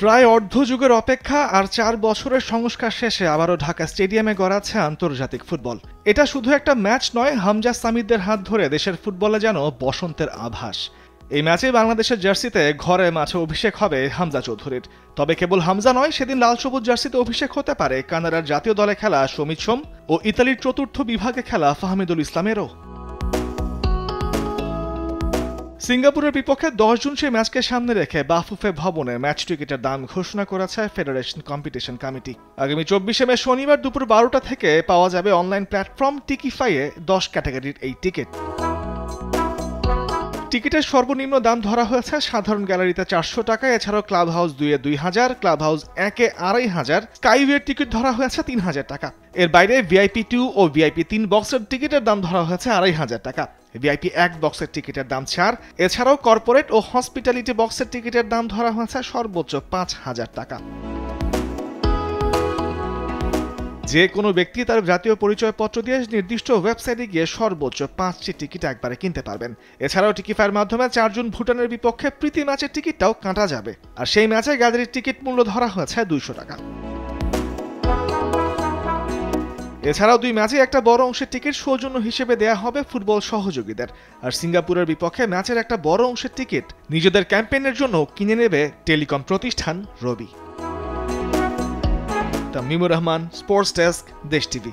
প্রায় অর্ধযুগের অপেক্ষা আর ৪ বছরের সংস্কার শেষে আবারও ঢাকা স্টেডিয়ামে গড়াচ্ছে আন্তর্জাতিক ফুটবল। এটা শুধু একটা ম্যাচ নয়, হামজা সামিদদের হাত ধরে দেশের ফুটবলে যেন বসন্তের আভাস। এই ম্যাচে বাংলাদেশের জার্সিতে ঘরে মাঠে অভিষেক হবে হামজা চৌধুরীর। তবে কেবল হামজা নয়, সেদিন লাল সবুজ জার্সিতে অভিষেক হতে পারে কানাডার জাতীয় দলে খেলা সমিত সোম ও ইতালির চতুর্থ বিভাগে খেলা ফাহমিদুল ইসলামেরও। সিঙ্গাপুরের বিপক্ষে 10 জুন সেই ম্যাচকে সামনে রেখে বাফুফে ভবনে ম্যাচ টিকিটের দাম ঘোষণা করেছে ফেডারেশন কম্পিটিশন কমিটি। আগামী 24 মে শনিবার দুপুর 12টা থেকে পাওয়া যাবে অনলাইন প্ল্যাটফর্ম টিকিফাইয়ে 10 ক্যাটাগরির এই টিকিট। টিকিটের সর্বনিম্ন দাম ধরা হয়েছে সাধারণ গ্যালারিতে 400 টাকা, এছাড়াও ক্লাব হাউস 2-এ 2000, ক্লাব হাউস 1-এ 2500, স্কাইওয়ের টিকিট ধরা হয়েছে 3000 টাকা। এর বাইরে ভিআইপি 2 ও ভিআইপি 3 বক্সের টিকিটের দাম ধরা হয়েছে 2500 টাকা। ভিআইপি 1 বক্সের টিকিটের দাম 4, এছাড়াও কর্পোরেট ও হসপিটালিটি বক্সের টিকিটের দাম ধরা হয়েছে সর্বোচ্চ 5000 টাকা। যে কোনো ব্যক্তি তার জাতীয় পরিচয়পত্র দিয়ে নির্দিষ্ট ওয়েবসাইটে গিয়ে সর্বোচ্চ 5টি টিকিট একবারে কিনতে পারবেন। এছাড়াও টিকিফাইয়ের মাধ্যমে 4 জুন ভুটানের বিপক্ষে প্রীতি ম্যাচের টিকিটটাও কাটা যাবে, আর সেই ম্যাচে গ্যালারির টিকিট মূল্য ধরা হয়েছে 200 টাকা। এছাড়াও 2 ম্যাচে একটা বড় অংশের টিকিট সৌজন্য হিসেবে দেয়া হবে ফুটবল সহযোগীদের, আর সিঙ্গাপুরের বিপক্ষে ম্যাচের একটা বড় অংশের টিকিট নিজেদের ক্যাম্পেইনের জন্য কিনে নেবে টেলিকম প্রতিষ্ঠান রবি। তামিমুর রহমান, স্পোর্টস ডেস্ক, দেশ টিভি।